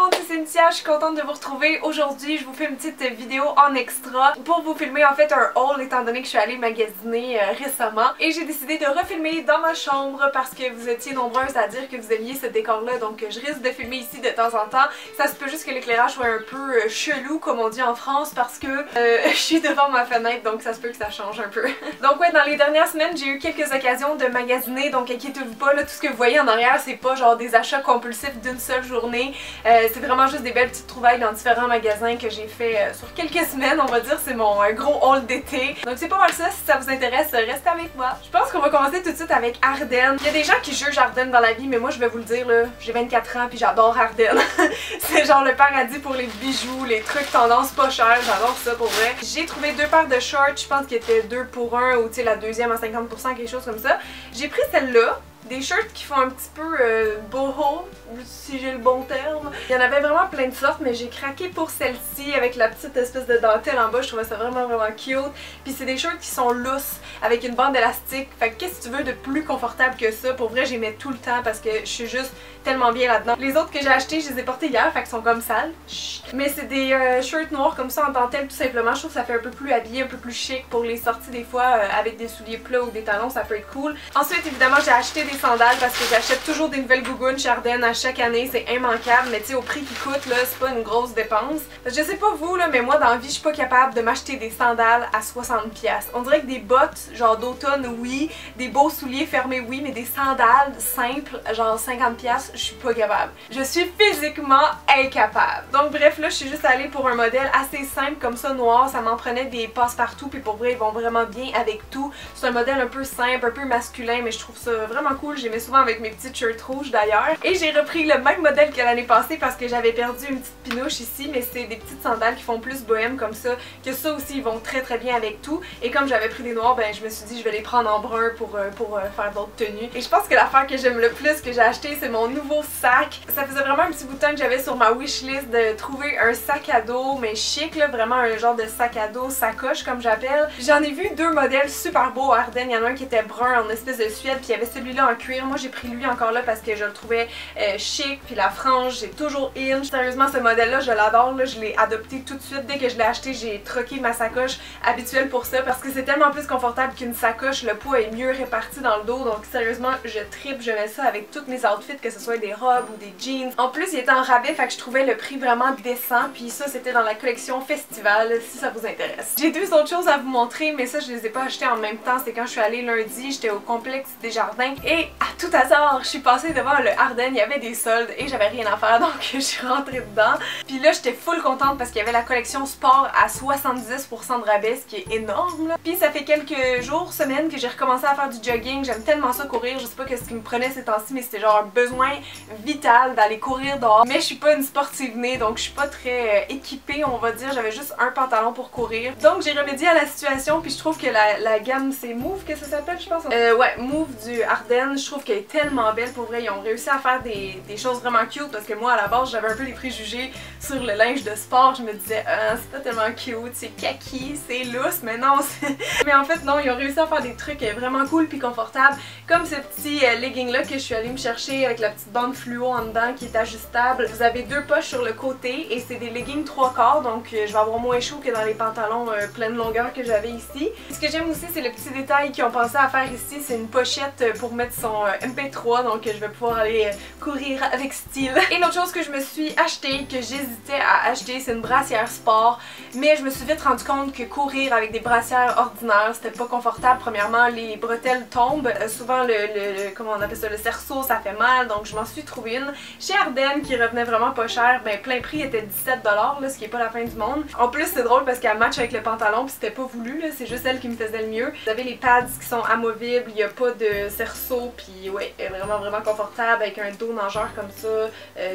monde, c'est Cynthia, je suis contente de vous retrouver. Aujourd'hui, je vous fais une petite vidéo en extra pour vous filmer en fait un haul étant donné que je suis allée magasiner récemment. Et j'ai décidé de refilmer dans ma chambre parce que vous étiez nombreuses à dire que vous aimiez ce décor-là, donc je risque de filmer ici de temps en temps. Ça se peut juste que l'éclairage soit un peu chelou comme on dit en France parce que je suis devant ma fenêtre, donc ça se peut que ça change un peu. Donc ouais, dans les dernières semaines, j'ai eu quelques occasions de magasiner, donc inquiétez-vous pas, là, tout ce que vous voyez en arrière, c'est pas genre des achats compulsifs d'une seule journée. C'est vraiment juste des belles petites trouvailles dans différents magasins que j'ai fait sur quelques semaines, on va dire. C'est mon gros haul d'été. Donc c'est pas mal ça, si ça vous intéresse, restez avec moi. Je pense qu'on va commencer tout de suite avec Ardennes. Il y a des gens qui jugent Ardennes dans la vie, mais moi je vais vous le dire, là, j'ai 24 ans puis j'adore Ardennes. C'est genre le paradis pour les bijoux, les trucs tendance pas chers, j'adore ça pour vrai. J'ai trouvé deux paires de shorts, je pense qu'ils étaient 2 pour 1 ou tu sais la deuxième à 50%, quelque chose comme ça. J'ai pris celle-là. Des shirts qui font un petit peu boho, si j'ai le bon terme. Il y en avait vraiment plein de sortes, mais j'ai craqué pour celle-ci avec la petite espèce de dentelle en bas. Je trouvais ça vraiment cute. Puis c'est des shirts qui sont lousses avec une bande élastique. Fait que qu'est-ce que tu veux de plus confortable que ça? Pour vrai, j'y mets tout le temps parce que je suis juste tellement bien là-dedans. Les autres que j'ai achetés, je les ai portés hier, fait qu'ils sont comme sales. Mais c'est des shirts noirs comme ça en dentelle tout simplement. Je trouve que ça fait un peu plus habillé, un peu plus chic pour les sorties des fois avec des souliers plats ou des talons, ça peut être cool. Ensuite, évidemment, j'ai acheté des sandales parce que j'achète toujours des nouvelles gougounes chez Ardennes à chaque année, c'est immanquable, mais tu sais au prix qu'ils coûtent là, c'est pas une grosse dépense. Parce que je sais pas vous là, mais moi dans la vie je suis pas capable de m'acheter des sandales à 60$. On dirait que des bottes genre d'automne oui, des beaux souliers fermés oui, mais des sandales simples genre 50$, je suis pas capable. Je suis physiquement incapable. Donc bref là je suis juste allée pour un modèle assez simple comme ça noir, ça m'en prenait des passe-partout puis pour vrai ils vont vraiment bien avec tout. C'est un modèle un peu simple, un peu masculin mais je trouve ça vraiment cool. J'ai souvent avec mes petites shirts rouges d'ailleurs. Et j'ai repris le même modèle que l'année passée parce que j'avais perdu une petite pinouche ici, mais c'est des petites sandales qui font plus bohème comme ça, que ça aussi ils vont très bien avec tout. Et comme j'avais pris des noirs, ben je me suis dit je vais les prendre en brun pour faire d'autres tenues. Et je pense que l'affaire que j'aime le plus que j'ai acheté, c'est mon nouveau sac. Ça faisait vraiment un petit bout de temps que j'avais sur ma wishlist de trouver un sac à dos, mais chic là, vraiment un genre de sac à dos, sacoche comme j'appelle. J'en ai vu deux modèles super beaux à Ardennes. Il y en a un qui était brun en espèce de suède, puis il y avait celui-là en cuir. Moi j'ai pris lui encore là parce que je le trouvais chic, puis la frange j'ai toujours in. Sérieusement ce modèle là je l'adore, je l'ai adopté tout de suite. Dès que je l'ai acheté j'ai troqué ma sacoche habituelle pour ça parce que c'est tellement plus confortable qu'une sacoche, le poids est mieux réparti dans le dos, donc sérieusement je tripe, je mets ça avec tous mes outfits, que ce soit des robes ou des jeans. En plus il était en rabais, fait que je trouvais le prix vraiment décent, puis ça c'était dans la collection Festival si ça vous intéresse. J'ai deux autres choses à vous montrer, mais ça je les ai pas achetées en même temps, c'est quand je suis allée lundi, j'étais au complexe des jardins et à tout hasard, je suis passée devant le Ardennes, il y avait des soldes et j'avais rien à faire donc je suis rentrée dedans. Puis là j'étais full contente parce qu'il y avait la collection sport à 70% de rabais, ce qui est énorme là. Puis ça fait quelques jours, semaines que j'ai recommencé à faire du jogging, j'aime tellement ça courir, je sais pas ce qui me prenait ces temps-ci mais c'était genre un besoin vital d'aller courir dehors. Mais je suis pas une sportive née donc je suis pas très équipée on va dire, j'avais juste un pantalon pour courir. Donc j'ai remédié à la situation puis je trouve que la gamme c'est Move que ça s'appelle je pense. Ouais, Move du Ardennes, je trouve qu'elle est tellement belle pour vrai, ils ont réussi à faire des choses vraiment cute parce que moi à la base j'avais un peu les préjugés sur le linge de sport, je me disais c'est pas tellement cute, c'est kaki, c'est lousse, mais non mais en fait non, ils ont réussi à faire des trucs vraiment cool puis confortables comme ce petit legging là que je suis allée me chercher avec la petite bande fluo en dedans qui est ajustable. Vous avez deux poches sur le côté et c'est des leggings 3/4 donc je vais avoir moins chaud que dans les pantalons pleine longueur que j'avais ici. Ce que j'aime aussi c'est le petit détail qu'ils ont pensé à faire ici, c'est une pochette pour mettre son MP3 donc je vais pouvoir aller courir avec style. Et l'autre chose que je me suis acheté, que j'hésitais à acheter, c'est une brassière sport, mais je me suis vite rendu compte que courir avec des brassières ordinaires c'était pas confortable. Premièrement les bretelles tombent, souvent comment on appelle ça, le cerceau ça fait mal, donc je m'en suis trouvé une chez Ardennes qui revenait vraiment pas cher, ben plein prix était 17$ là, ce qui est pas la fin du monde. En plus c'est drôle parce qu'elle match avec le pantalon puis c'était pas voulu là, c'est juste elle qui me faisait le mieux. Vous avez les pads qui sont amovibles, il y a pas de cerceau puis ouais, elle est vraiment confortable avec un dos nageur comme ça,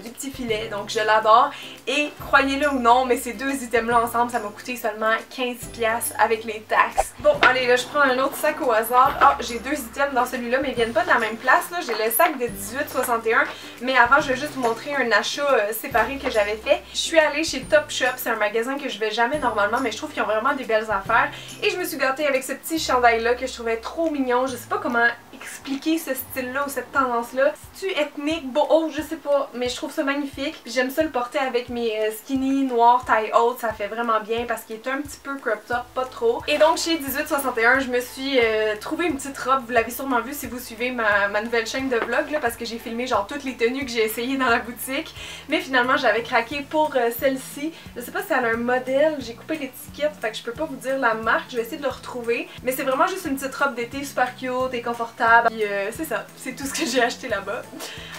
du petit filet, donc je l'adore. Et croyez-le ou non, mais ces deux items là ensemble ça m'a coûté seulement 15$ avec les taxes. Bon allez là je prends un autre sac au hasard. Ah j'ai deux items dans celui-là mais ils viennent pas de la même place là, j'ai le sac de 18,61 mais avant je vais juste vous montrer un achat séparé que j'avais fait. Je suis allée chez Topshop, c'est un magasin que je vais jamais normalement mais je trouve qu'ils ont vraiment des belles affaires et je me suis gâtée avec ce petit chandail là que je trouvais trop mignon, je sais pas comment expliquer ce style-là ou cette tendance-là. C'est-tu ethnique, beau, je sais pas, mais je trouve ça magnifique. J'aime ça le porter avec mes skinny noirs taille haute, ça fait vraiment bien parce qu'il est un petit peu crop top, pas trop. Et donc chez 1861, je me suis trouvé une petite robe, vous l'avez sûrement vu si vous suivez ma nouvelle chaîne de vlog là, parce que j'ai filmé genre toutes les tenues que j'ai essayées dans la boutique. Mais finalement j'avais craqué pour celle-ci. Je sais pas si elle a un modèle, j'ai coupé l'étiquette, fait que je peux pas vous dire la marque, je vais essayer de le retrouver. Mais c'est vraiment juste une petite robe d'été super cute et confortable. Puis c'est ça, c'est tout ce que j'ai acheté là-bas.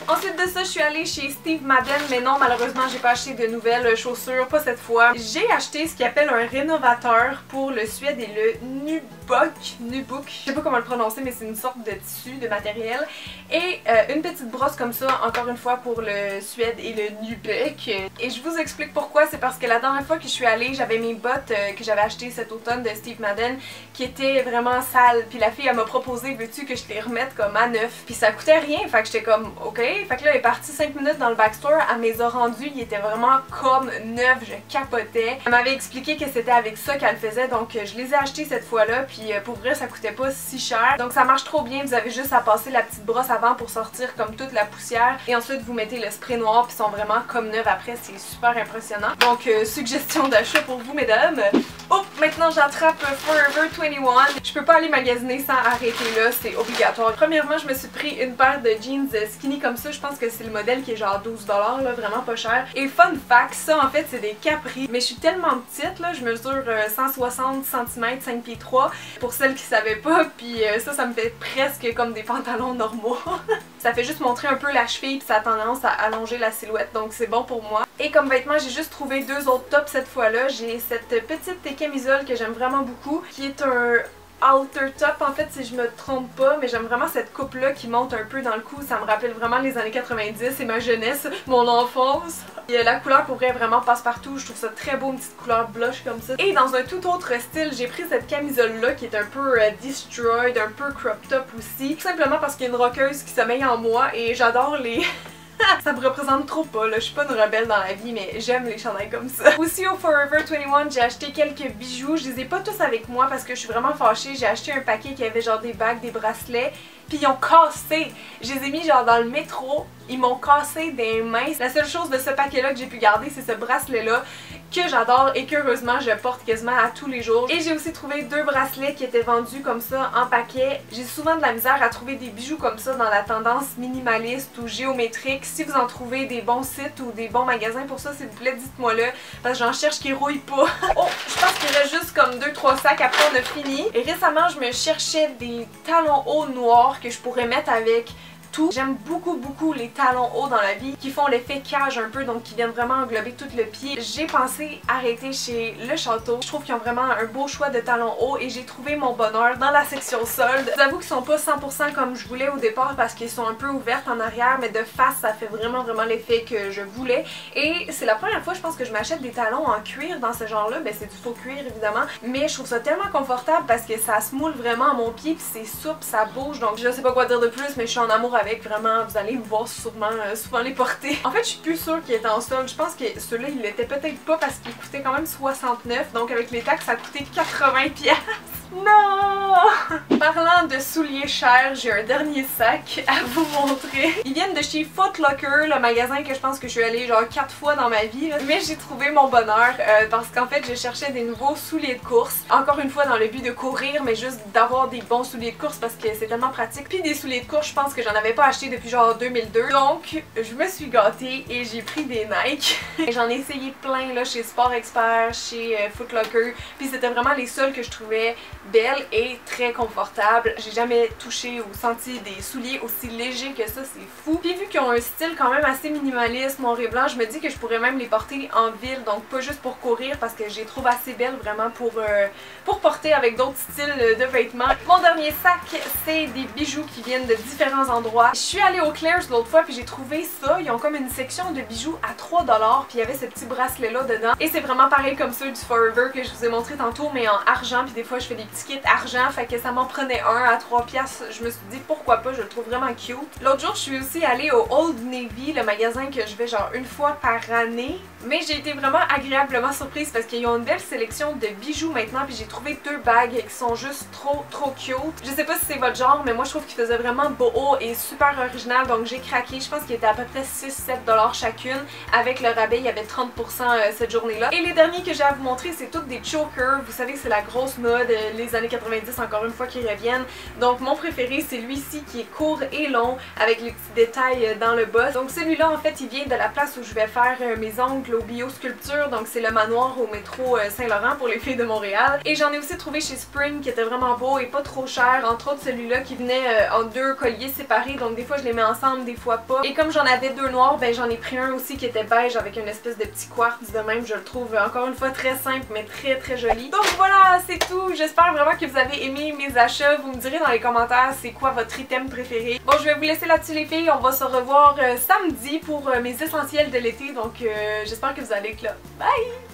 Ensuite de ça, je suis allée chez Steve Madden, mais non, malheureusement, j'ai pas acheté de nouvelles chaussures, pas cette fois. J'ai acheté ce qu'ils appelle un rénovateur pour le suède et le nubuck. Je sais pas comment le prononcer, mais c'est une sorte de tissu, de matériel. Et une petite brosse comme ça, encore une fois, pour le suède et le nubuck. Et je vous explique pourquoi, c'est parce que la dernière fois que je suis allée, j'avais mes bottes que j'avais achetées cet automne de Steve Madden qui étaient vraiment sales. Puis la fille, elle m'a proposé, veux-tu que je te les remette comme à neuf? Puis ça coûtait rien, fait que j'étais comme, ok. Fait que là, elle est partie 5 minutes dans le backstore, elle me les a rendus, ils étaient vraiment comme neufs, je capotais. Elle m'avait expliqué que c'était avec ça qu'elle faisait, donc je les ai achetés cette fois-là, puis pour vrai, ça coûtait pas si cher. Donc ça marche trop bien, vous avez juste à passer la petite brosse avant pour sortir comme toute la poussière, et ensuite vous mettez le spray noir, puis ils sont vraiment comme neufs après, c'est super impressionnant. Donc suggestion d'achat pour vous, mesdames. Oh, maintenant j'attrape Forever 21. Je peux pas aller magasiner sans arrêter là, c'est obligatoire. Premièrement, je me suis pris une paire de jeans skinny comme ça, je pense que c'est le modèle qui est genre 12$, là, vraiment pas cher. Et fun fact, ça en fait c'est des capris, mais je suis tellement petite là, je mesure 160 cm, 5 pieds 3, pour celles qui savaient pas, puis ça me fait presque comme des pantalons normaux. Ça fait juste montrer un peu la cheville, puis ça a tendance à allonger la silhouette, donc c'est bon pour moi. Et comme vêtements, j'ai juste trouvé deux autres tops cette fois-là. J'ai cette petite camisole que j'aime vraiment beaucoup, qui est un outer top en fait si je me trompe pas, mais j'aime vraiment cette coupe là qui monte un peu dans le cou, ça me rappelle vraiment les années 90 et ma jeunesse, mon enfance. Et la couleur pour vrai vraiment passe partout, je trouve ça très beau, une petite couleur blush comme ça. Et dans un tout autre style, j'ai pris cette camisole là qui est un peu destroyed, un peu crop top aussi, tout simplement parce qu'il y a une rockeuse qui sommeille en moi et j'adore les... Ça me représente trop pas là, je suis pas une rebelle dans la vie mais j'aime les chandails comme ça. Aussi au Forever 21, j'ai acheté quelques bijoux, je les ai pas tous avec moi parce que je suis vraiment fâchée, j'ai acheté un paquet qui avait genre des bagues, des bracelets, puis ils ont cassé. Je les ai mis genre dans le métro, ils m'ont cassé des mains. La seule chose de ce paquet là que j'ai pu garder c'est ce bracelet là que j'adore et qu'heureusement je porte quasiment à tous les jours. Et j'ai aussi trouvé deux bracelets qui étaient vendus comme ça en paquet. J'ai souvent de la misère à trouver des bijoux comme ça dans la tendance minimaliste ou géométrique. Si vous en trouvez des bons sites ou des bons magasins pour ça, s'il vous plaît, dites-moi le parce que j'en cherche qui rouillent pas. Oh, je pense qu'il reste juste comme 2-3 sacs, après on a fini. Et récemment, je me cherchais des talons hauts noirs que je pourrais mettre avec tout. J'aime beaucoup les talons hauts dans la vie qui font l'effet cage un peu, donc qui viennent vraiment englober tout le pied. J'ai pensé arrêter chez Le Château. Je trouve qu'ils ont vraiment un beau choix de talons hauts et j'ai trouvé mon bonheur dans la section solde. J'avoue qu'ils sont pas 100% comme je voulais au départ parce qu'ils sont un peu ouvertes en arrière, mais de face ça fait vraiment l'effet que je voulais. Et c'est la première fois je pense que je m'achète des talons en cuir dans ce genre là. Ben c'est du faux cuir évidemment, mais je trouve ça tellement confortable parce que ça se moule vraiment à mon pied puis c'est souple, ça bouge, donc je sais pas quoi dire de plus mais je suis en amour avec, vraiment, vous allez me voir sûrement souvent les porter. En fait, je suis plus sûre qu'il était en solde. Je pense que celui-là, il l'était peut-être pas parce qu'il coûtait quand même 69, donc avec les taxes, ça a coûté 80$. Non! Parlant de souliers chers, j'ai un dernier sac à vous montrer. Ils viennent de chez Foot Locker, le magasin que je pense que je suis allée genre 4 fois dans ma vie. Là. Mais j'ai trouvé mon bonheur parce qu'en fait, je cherchais des nouveaux souliers de course. Encore une fois, dans le but de courir, mais juste d'avoir des bons souliers de course parce que c'est tellement pratique. Puis des souliers de course, je pense que j'en avais pas acheté depuis genre 2002. Donc, je me suis gâtée et j'ai pris des Nike. J'en ai essayé plein là chez Sport Expert, chez Foot Locker. Puis c'était vraiment les seuls que je trouvais belle et très confortable. J'ai jamais touché ou senti des souliers aussi légers que ça, c'est fou. Puis vu qu'ils ont un style quand même assez minimaliste, noir et blanc, je me dis que je pourrais même les porter en ville, donc pas juste pour courir parce que je les trouve assez belles vraiment pour porter avec d'autres styles de vêtements. Mon dernier sac, c'est des bijoux qui viennent de différents endroits. Je suis allée au Claire's l'autre fois puis j'ai trouvé ça. Ils ont comme une section de bijoux à 3$, puis il y avait ce petit bracelet là dedans. Et c'est vraiment pareil comme ceux du Forever que je vous ai montré tantôt, mais en argent, puis des fois je fais des petits petit kit argent, fait que ça m'en prenait un à 3$. Je me suis dit pourquoi pas, je le trouve vraiment cute. L'autre jour, je suis aussi allée au Old Navy, le magasin que je vais genre une fois par année. Mais j'ai été vraiment agréablement surprise parce qu'ils ont une belle sélection de bijoux maintenant, puis j'ai trouvé 2 bagues qui sont juste trop cute. Je sais pas si c'est votre genre, mais moi je trouve qu'ils faisaient vraiment beau et super original, donc j'ai craqué. Je pense qu'il était à peu près 6-7$ chacune. Avec le rabais, il y avait 30% cette journée-là. Et les derniers que j'ai à vous montrer, c'est toutes des chokers. Vous savez, c'est la grosse mode, les années 90 encore une fois qui reviennent. Donc mon préféré, c'est lui-ci qui est court et long avec les petits détails dans le bas. Donc celui-là, en fait, il vient de la place où je vais faire mes ongles au biosculpture. Donc c'est le manoir au métro Saint-Laurent pour les filles de Montréal. Et j'en ai aussi trouvé chez Spring qui était vraiment beau et pas trop cher. Entre autres celui-là qui venait en 2 colliers séparés. Donc des fois je les mets ensemble, des fois pas. Et comme j'en avais 2 noirs, ben j'en ai pris un aussi qui était beige avec une espèce de petit quartz de même. Je le trouve encore une fois très simple mais très joli. Donc voilà, c'est tout. J'espère vraiment que vous avez aimé mes achats. Vous me direz dans les commentaires c'est quoi votre item préféré. Bon, je vais vous laisser là-dessus les filles. On va se revoir samedi pour mes essentiels de l'été. Donc j'espère que vous allez être là. Bye!